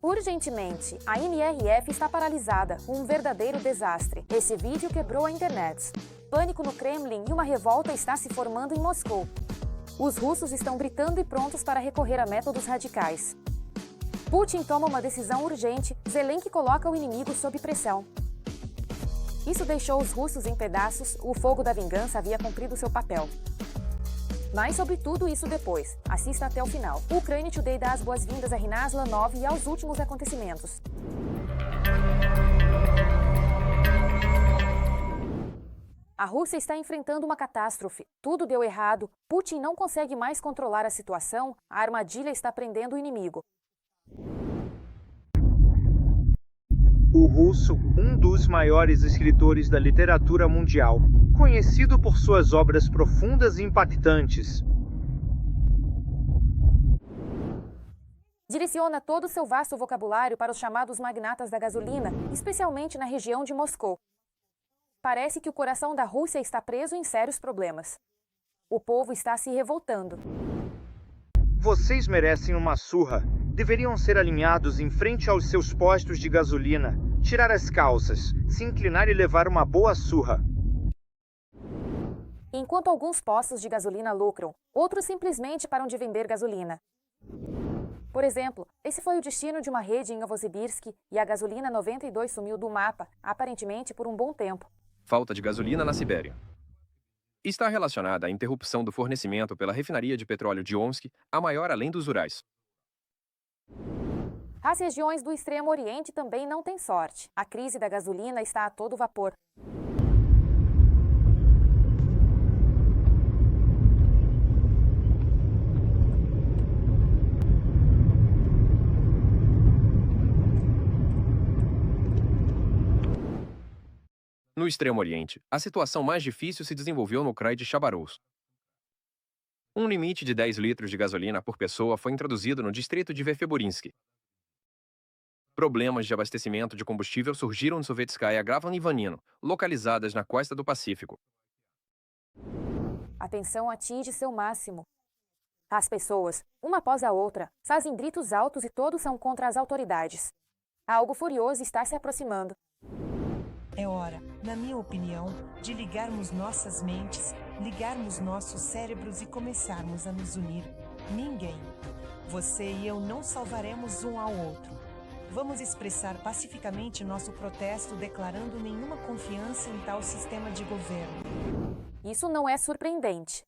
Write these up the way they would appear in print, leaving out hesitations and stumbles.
Urgentemente, a NRF está paralisada, um verdadeiro desastre. Esse vídeo quebrou a internet. Pânico no Kremlin e uma revolta está se formando em Moscou. Os russos estão gritando e prontos para recorrer a métodos radicais. Putin toma uma decisão urgente, Zelensky coloca o inimigo sob pressão. Isso deixou os russos em pedaços, o fogo da vingança havia cumprido seu papel. Mas sobre tudo isso depois. Assista até o final. O Ukraine Today dá as boas-vindas a Rinaz Lanov e aos últimos acontecimentos. A Rússia está enfrentando uma catástrofe. Tudo deu errado, Putin não consegue mais controlar a situação, a armadilha está prendendo o inimigo. O russo, um dos maiores escritores da literatura mundial, conhecido por suas obras profundas e impactantes, direciona todo o seu vasto vocabulário para os chamados magnatas da gasolina, especialmente na região de Moscou. Parece que o coração da Rússia está preso em sérios problemas. O povo está se revoltando. Vocês merecem uma surra. Deveriam ser alinhados em frente aos seus postos de gasolina, tirar as calças, se inclinar e levar uma boa surra. Enquanto alguns postos de gasolina lucram, outros simplesmente param de vender gasolina. Por exemplo, esse foi o destino de uma rede em Novosibirsk e a gasolina 92 sumiu do mapa, aparentemente por um bom tempo. Falta de gasolina na Sibéria. Está relacionada à interrupção do fornecimento pela refinaria de petróleo de Omsk, a maior além dos Urais. As regiões do Extremo Oriente também não têm sorte. A crise da gasolina está a todo vapor. No Extremo Oriente, a situação mais difícil se desenvolveu no Krai de Chabarovsk. Um limite de 10 litros de gasolina por pessoa foi introduzido no distrito de Verkhoyansk. Problemas de abastecimento de combustível surgiram em Sovetskaya Gravan e Vanino, localizadas na costa do Pacífico. A tensão atinge seu máximo. As pessoas, uma após a outra, fazem gritos altos e todos são contra as autoridades. Algo furioso está se aproximando. É hora, na minha opinião, de ligarmos nossas mentes, ligarmos nossos cérebros e começarmos a nos unir. Ninguém, você e eu, não salvaremos um ao outro. Vamos expressar pacificamente nosso protesto declarando nenhuma confiança em tal sistema de governo. Isso não é surpreendente.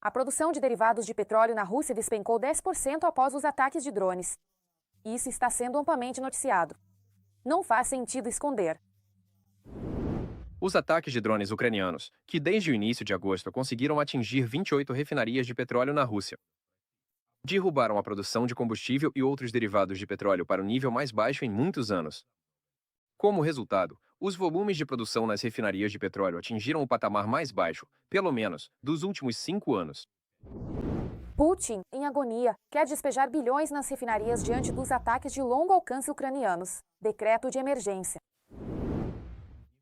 A produção de derivados de petróleo na Rússia despencou 10% após os ataques de drones. Isso está sendo amplamente noticiado. Não faz sentido esconder. Os ataques de drones ucranianos, que desde o início de agosto conseguiram atingir 28 refinarias de petróleo na Rússia, derrubaram a produção de combustível e outros derivados de petróleo para o nível mais baixo em muitos anos. Como resultado, os volumes de produção nas refinarias de petróleo atingiram o patamar mais baixo, pelo menos, dos últimos 5 anos. Putin, em agonia, quer despejar bilhões nas refinarias diante dos ataques de longo alcance ucranianos. Decreto de emergência.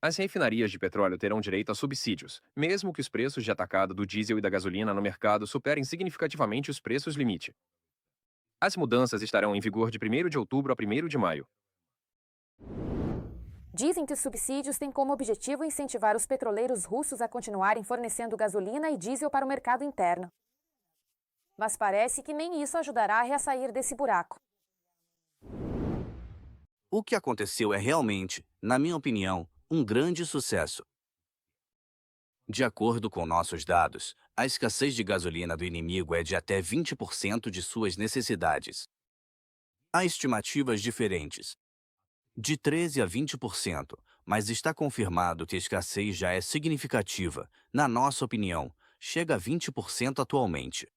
As refinarias de petróleo terão direito a subsídios, mesmo que os preços de atacado do diesel e da gasolina no mercado superem significativamente os preços limite. As mudanças estarão em vigor de 1º de outubro a 1º de maio. Dizem que os subsídios têm como objetivo incentivar os petroleiros russos a continuarem fornecendo gasolina e diesel para o mercado interno. Mas parece que nem isso ajudará a resair desse buraco. O que aconteceu é realmente, na minha opinião, um grande sucesso. De acordo com nossos dados, a escassez de gasolina do inimigo é de até 20% de suas necessidades. Há estimativas diferentes, de 13% a 20%, mas está confirmado que a escassez já é significativa. Na nossa opinião, chega a 20% atualmente.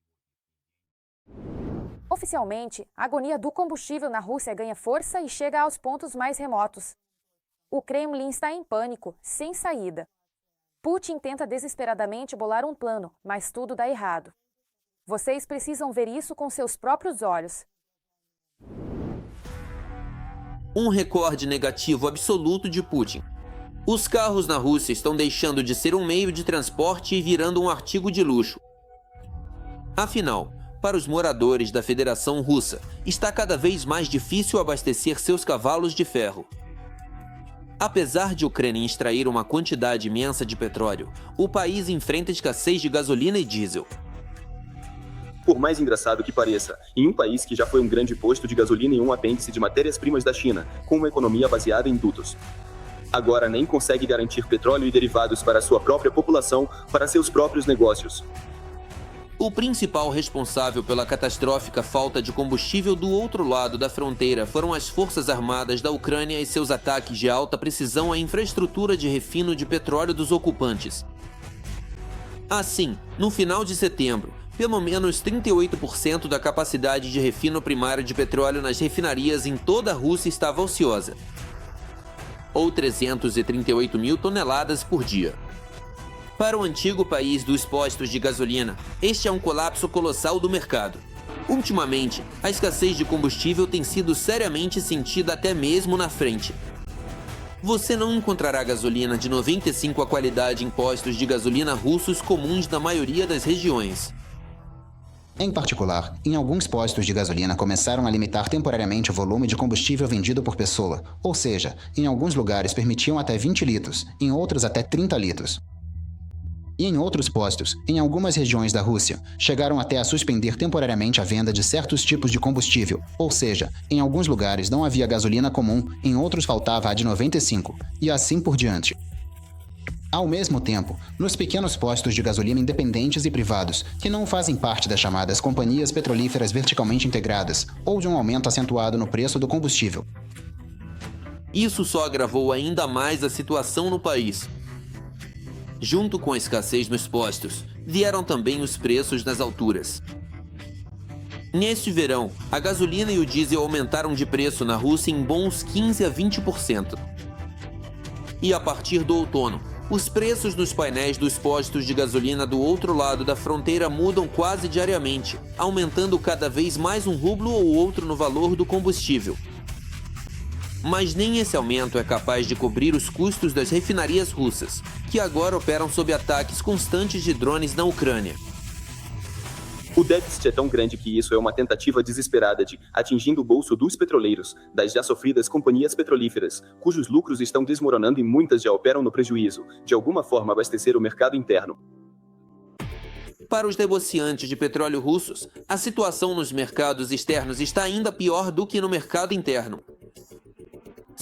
Oficialmente, a agonia do combustível na Rússia ganha força e chega aos pontos mais remotos. O Kremlin está em pânico, sem saída. Putin tenta desesperadamente bolar um plano, mas tudo dá errado. Vocês precisam ver isso com seus próprios olhos. Um recorde negativo absoluto de Putin. Os carros na Rússia estão deixando de ser um meio de transporte e virando um artigo de luxo. Afinal, para os moradores da Federação Russa, está cada vez mais difícil abastecer seus cavalos de ferro. Apesar de a Ucrânia extrair uma quantidade imensa de petróleo, o país enfrenta escassez de gasolina e diesel. Por mais engraçado que pareça, em um país que já foi um grande posto de gasolina e um apêndice de matérias-primas da China, com uma economia baseada em dutos, agora nem consegue garantir petróleo e derivados para sua própria população, para seus próprios negócios. O principal responsável pela catastrófica falta de combustível do outro lado da fronteira foram as Forças Armadas da Ucrânia e seus ataques de alta precisão à infraestrutura de refino de petróleo dos ocupantes. Assim, no final de setembro, pelo menos 38% da capacidade de refino primário de petróleo nas refinarias em toda a Rússia estava ociosa, ou 338 mil toneladas por dia. Para o antigo país dos postos de gasolina, este é um colapso colossal do mercado. Ultimamente, a escassez de combustível tem sido seriamente sentida até mesmo na frente. Você não encontrará gasolina de 95 a qualidade em postos de gasolina russos comuns na maioria das regiões. Em particular, em alguns postos de gasolina começaram a limitar temporariamente o volume de combustível vendido por pessoa, ou seja, em alguns lugares permitiam até 20 litros, em outros até 30 litros. E em outros postos, em algumas regiões da Rússia, chegaram até a suspender temporariamente a venda de certos tipos de combustível, ou seja, em alguns lugares não havia gasolina comum, em outros faltava a de 95, e assim por diante. Ao mesmo tempo, nos pequenos postos de gasolina independentes e privados, que não fazem parte das chamadas companhias petrolíferas verticalmente integradas, ou de um aumento acentuado no preço do combustível. Isso só agravou ainda mais a situação no país. Junto com a escassez nos postos, vieram também os preços nas alturas. Neste verão, a gasolina e o diesel aumentaram de preço na Rússia em bons 15 a 20%. E a partir do outono, os preços nos painéis dos postos de gasolina do outro lado da fronteira mudam quase diariamente, aumentando cada vez mais um rublo ou outro no valor do combustível. Mas nem esse aumento é capaz de cobrir os custos das refinarias russas, que agora operam sob ataques constantes de drones na Ucrânia. O déficit é tão grande que isso é uma tentativa desesperada de, atingindo o bolso dos petroleiros, das já sofridas companhias petrolíferas, cujos lucros estão desmoronando e muitas já operam no prejuízo, de alguma forma abastecer o mercado interno. Para os negociantes de petróleo russos, a situação nos mercados externos está ainda pior do que no mercado interno.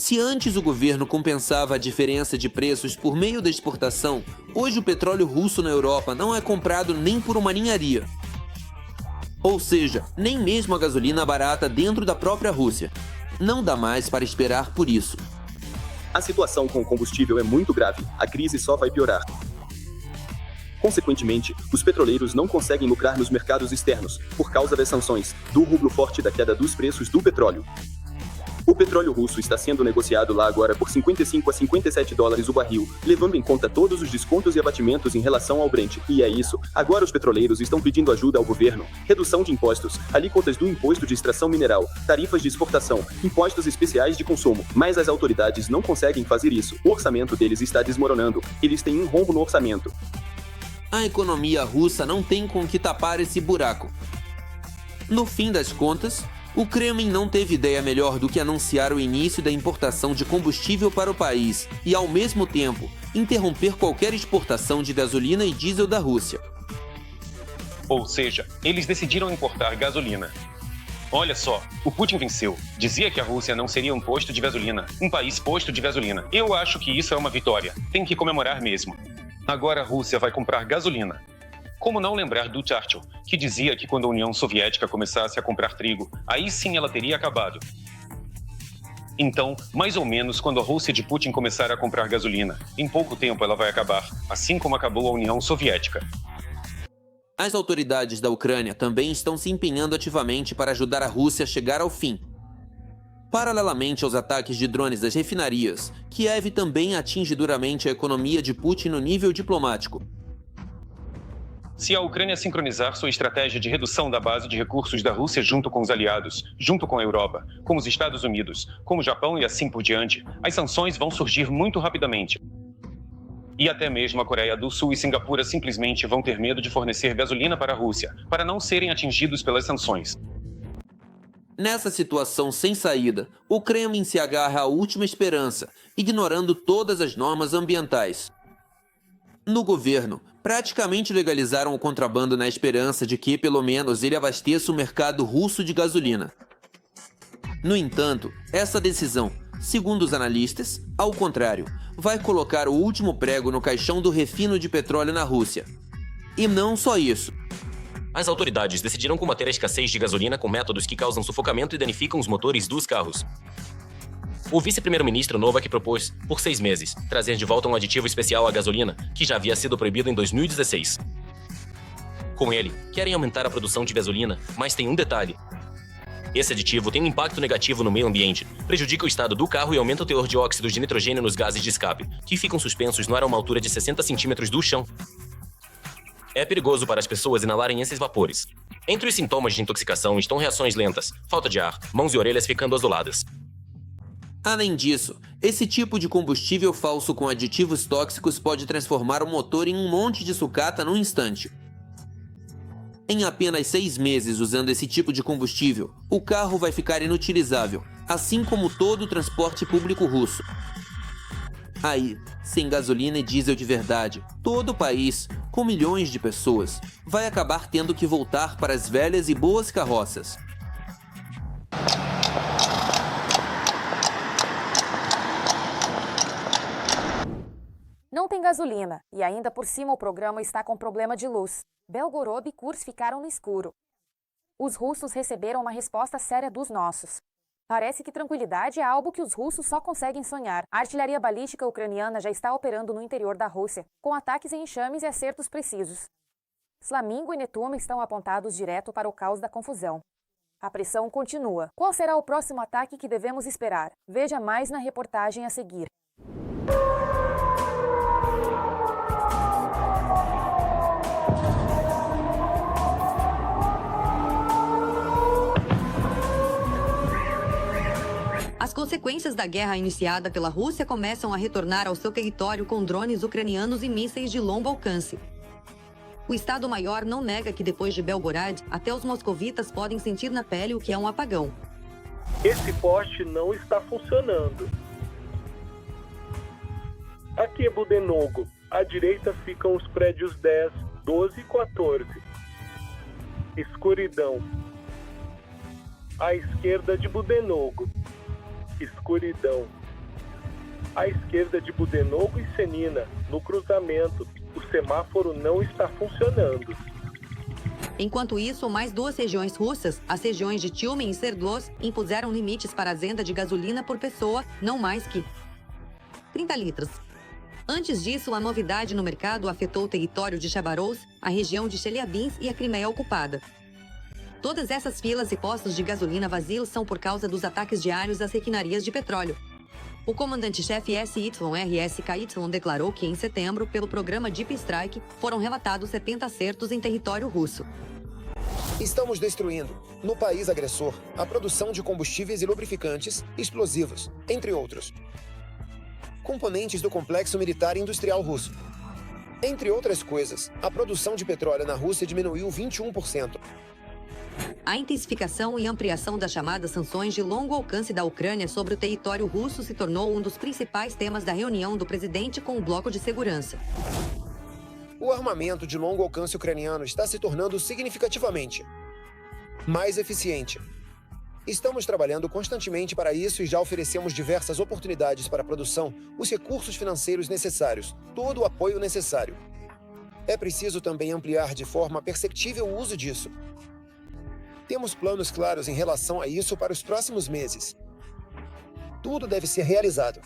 Se antes o governo compensava a diferença de preços por meio da exportação, hoje o petróleo russo na Europa não é comprado nem por uma ninharia. Ou seja, nem mesmo a gasolina barata dentro da própria Rússia. Não dá mais para esperar por isso. A situação com o combustível é muito grave, a crise só vai piorar. Consequentemente, os petroleiros não conseguem lucrar nos mercados externos, por causa das sanções, do rublo forte e da queda dos preços do petróleo. O petróleo russo está sendo negociado lá agora por 55 a 57 dólares o barril, levando em conta todos os descontos e abatimentos em relação ao Brent. E é isso, agora os petroleiros estão pedindo ajuda ao governo, redução de impostos, alíquotas do imposto de extração mineral, tarifas de exportação, impostos especiais de consumo. Mas as autoridades não conseguem fazer isso, o orçamento deles está desmoronando, eles têm um rombo no orçamento. A economia russa não tem com que tapar esse buraco. No fim das contas, o Kremlin não teve ideia melhor do que anunciar o início da importação de combustível para o país e, ao mesmo tempo, interromper qualquer exportação de gasolina e diesel da Rússia. Ou seja, eles decidiram importar gasolina. Olha só, o Putin venceu. Dizia que a Rússia não seria um posto de gasolina, um país posto de gasolina. Eu acho que isso é uma vitória. Tem que comemorar mesmo. Agora a Rússia vai comprar gasolina. Como não lembrar do Churchill, que dizia que quando a União Soviética começasse a comprar trigo, aí sim ela teria acabado. Então, mais ou menos quando a Rússia de Putin começar a comprar gasolina, em pouco tempo ela vai acabar, assim como acabou a União Soviética. As autoridades da Ucrânia também estão se empenhando ativamente para ajudar a Rússia a chegar ao fim. Paralelamente aos ataques de drones das refinarias, Kiev também atinge duramente a economia de Putin no nível diplomático. Se a Ucrânia sincronizar sua estratégia de redução da base de recursos da Rússia junto com os aliados, junto com a Europa, como os Estados Unidos, como o Japão e assim por diante, as sanções vão surgir muito rapidamente. E até mesmo a Coreia do Sul e Singapura simplesmente vão ter medo de fornecer gasolina para a Rússia, para não serem atingidos pelas sanções. Nessa situação sem saída, o Kremlin se agarra à última esperança, ignorando todas as normas ambientais. No governo, praticamente legalizaram o contrabando na esperança de que, pelo menos, ele abasteça o mercado russo de gasolina. No entanto, essa decisão, segundo os analistas, ao contrário, vai colocar o último prego no caixão do refino de petróleo na Rússia. E não só isso. As autoridades decidiram combater a escassez de gasolina com métodos que causam sufocamento e danificam os motores dos carros. O vice-primeiro-ministro Novak propôs, por 6 meses, trazer de volta um aditivo especial à gasolina, que já havia sido proibido em 2016. Com ele, querem aumentar a produção de gasolina, mas tem um detalhe. Esse aditivo tem um impacto negativo no meio ambiente, prejudica o estado do carro e aumenta o teor de óxidos de nitrogênio nos gases de escape, que ficam suspensos no ar a uma altura de 60 centímetros do chão. É perigoso para as pessoas inalarem esses vapores. Entre os sintomas de intoxicação estão reações lentas, falta de ar, mãos e orelhas ficando azuladas. Além disso, esse tipo de combustível falso com aditivos tóxicos pode transformar o motor em um monte de sucata num instante. Em apenas 6 meses usando esse tipo de combustível, o carro vai ficar inutilizável, assim como todo o transporte público russo. Aí, sem gasolina e diesel de verdade, todo o país, com milhões de pessoas, vai acabar tendo que voltar para as velhas e boas carroças. Não tem gasolina, e ainda por cima o programa está com problema de luz. Belgorod e Kursk ficaram no escuro. Os russos receberam uma resposta séria dos nossos. Parece que tranquilidade é algo que os russos só conseguem sonhar. A artilharia balística ucraniana já está operando no interior da Rússia, com ataques em enxames e acertos precisos. Flamingo e Netuno estão apontados direto para o caos da confusão. A pressão continua. Qual será o próximo ataque que devemos esperar? Veja mais na reportagem a seguir. As consequências da guerra iniciada pela Rússia começam a retornar ao seu território com drones ucranianos e mísseis de longo alcance. O Estado-Maior não nega que depois de Belgorod, até os moscovitas podem sentir na pele o que é um apagão. Esse poste não está funcionando. Aqui é Budenogo. À direita ficam os prédios 10, 12 e 14. Escuridão. À esquerda de Budenogo. Escuridão. À esquerda de Budenogo e Senina, no cruzamento, o semáforo não está funcionando. Enquanto isso, mais 2 regiões russas, as regiões de Tyumen e Sverdlovsk, impuseram limites para a venda de gasolina por pessoa, não mais que 30 litros. Antes disso, a novidade no mercado afetou o território de Chabarovsk, a região de Chelyabinsk e a Crimeia ocupada. Todas essas filas e postos de gasolina vazios são por causa dos ataques diários às refinarias de petróleo. O comandante-chefe SYRSKY declarou que, em setembro, pelo programa Deep Strike, foram relatados 70 acertos em território russo. Estamos destruindo, no país agressor, a produção de combustíveis e lubrificantes, explosivos, entre outros. Componentes do complexo militar e industrial russo. Entre outras coisas, a produção de petróleo na Rússia diminuiu 21%. A intensificação e ampliação das chamadas sanções de longo alcance da Ucrânia sobre o território russo se tornou um dos principais temas da reunião do presidente com o bloco de segurança. O armamento de longo alcance ucraniano está se tornando significativamente mais eficiente. Estamos trabalhando constantemente para isso e já oferecemos diversas oportunidades para a produção, os recursos financeiros necessários, todo o apoio necessário. É preciso também ampliar de forma perceptível o uso disso. Temos planos claros em relação a isso para os próximos meses. Tudo deve ser realizado.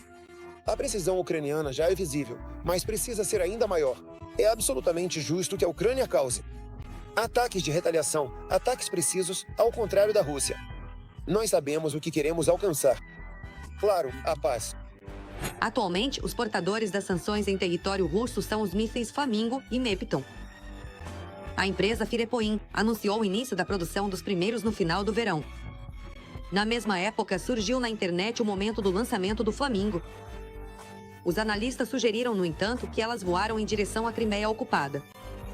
A precisão ucraniana já é visível, mas precisa ser ainda maior. É absolutamente justo que a Ucrânia cause ataques de retaliação, ataques precisos, ao contrário da Rússia. Nós sabemos o que queremos alcançar. Claro, a paz. Atualmente, os portadores das sanções em território russo são os mísseis Flamingo e Neptune. A empresa Firepoin anunciou o início da produção dos primeiros no final do verão. Na mesma época, surgiu na internet o momento do lançamento do Flamingo. Os analistas sugeriram, no entanto, que elas voaram em direção à Crimeia ocupada.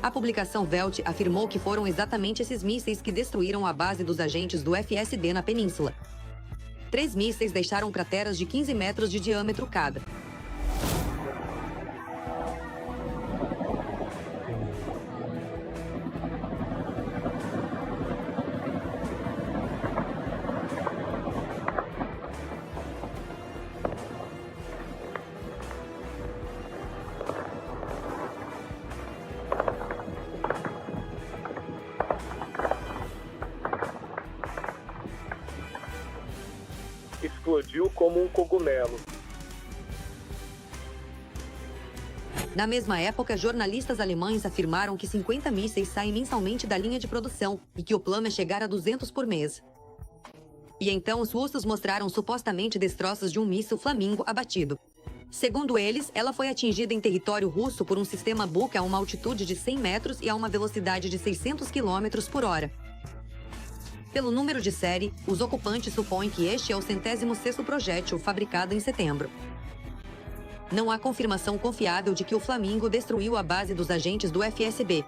A publicação Welt afirmou que foram exatamente esses mísseis que destruíram a base dos agentes do FSB na península. 3 mísseis deixaram crateras de 15 metros de diâmetro cada. Explodiu como um cogumelo. Na mesma época, jornalistas alemães afirmaram que 50 mísseis saem mensalmente da linha de produção e que o plano é chegar a 200 por mês. E então os russos mostraram supostamente destroços de um míssil Flamingo abatido. Segundo eles, ela foi atingida em território russo por um sistema Buk a uma altitude de 100 metros e a uma velocidade de 600 km por hora. Pelo número de série, os ocupantes supõem que este é o 106º projétil fabricado em setembro. Não há confirmação confiável de que o Flamingo destruiu a base dos agentes do FSB.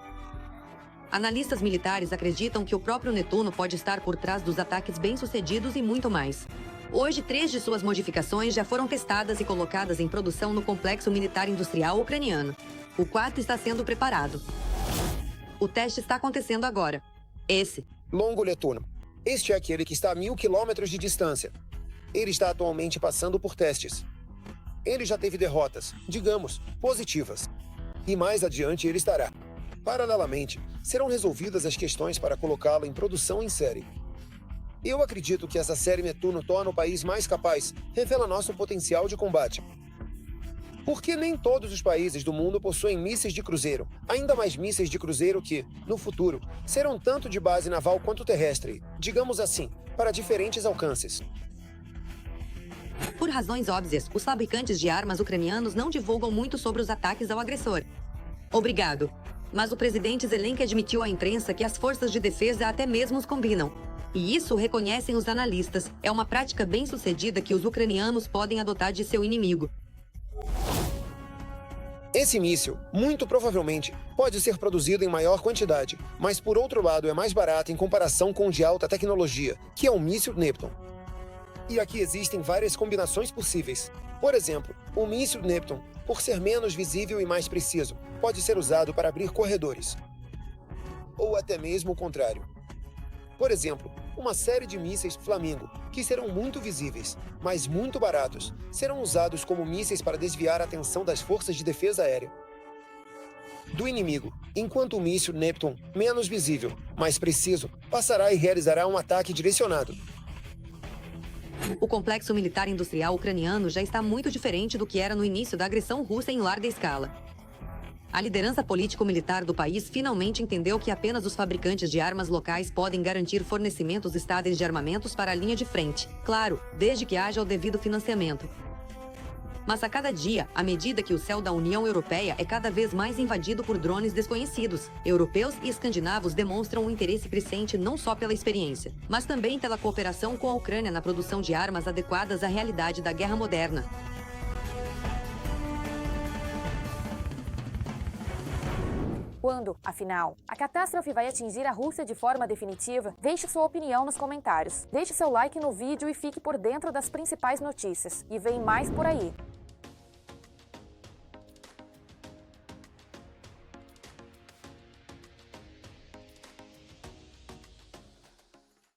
Analistas militares acreditam que o próprio Netuno pode estar por trás dos ataques bem-sucedidos e muito mais. Hoje, 3 de suas modificações já foram testadas e colocadas em produção no complexo militar industrial ucraniano. O 4º está sendo preparado. O teste está acontecendo agora. Esse. Longo Netuno. Este é aquele que está a 1000 quilômetros de distância. Ele está atualmente passando por testes. Ele já teve derrotas, digamos, positivas. E mais adiante ele estará. Paralelamente, serão resolvidas as questões para colocá-lo em produção em série. Eu acredito que essa série Netuno torna o país mais capaz, revela nosso potencial de combate. Porque nem todos os países do mundo possuem mísseis de cruzeiro, ainda mais mísseis de cruzeiro que, no futuro, serão tanto de base naval quanto terrestre, digamos assim, para diferentes alcances. Por razões óbvias, os fabricantes de armas ucranianos não divulgam muito sobre os ataques ao agressor. Obrigado. Mas o presidente Zelensky admitiu à imprensa que as forças de defesa até mesmo os combinam. E isso reconhecem os analistas. É uma prática bem-sucedida que os ucranianos podem adotar de seu inimigo. Esse míssil, muito provavelmente, pode ser produzido em maior quantidade, mas por outro lado é mais barato em comparação com o de alta tecnologia, que é o míssil Neptune. E aqui existem várias combinações possíveis. Por exemplo, o míssil Neptune, por ser menos visível e mais preciso, pode ser usado para abrir corredores. Ou até mesmo o contrário. Por exemplo, uma série de mísseis Flamingo, que serão muito visíveis, mas muito baratos, serão usados como mísseis para desviar a atenção das forças de defesa aérea do inimigo, enquanto o míssil Neptune, menos visível, mais preciso, passará e realizará um ataque direcionado. O complexo militar industrial ucraniano já está muito diferente do que era no início da agressão russa em larga escala. A liderança político-militar do país finalmente entendeu que apenas os fabricantes de armas locais podem garantir fornecimentos estáveis de armamentos para a linha de frente. Claro, desde que haja o devido financiamento. Mas a cada dia, à medida que o céu da União Europeia é cada vez mais invadido por drones desconhecidos, europeus e escandinavos demonstram um interesse crescente não só pela experiência, mas também pela cooperação com a Ucrânia na produção de armas adequadas à realidade da guerra moderna. Quando, afinal, a catástrofe vai atingir a Rússia de forma definitiva? Deixe sua opinião nos comentários. Deixe seu like no vídeo e fique por dentro das principais notícias. E vem mais por aí.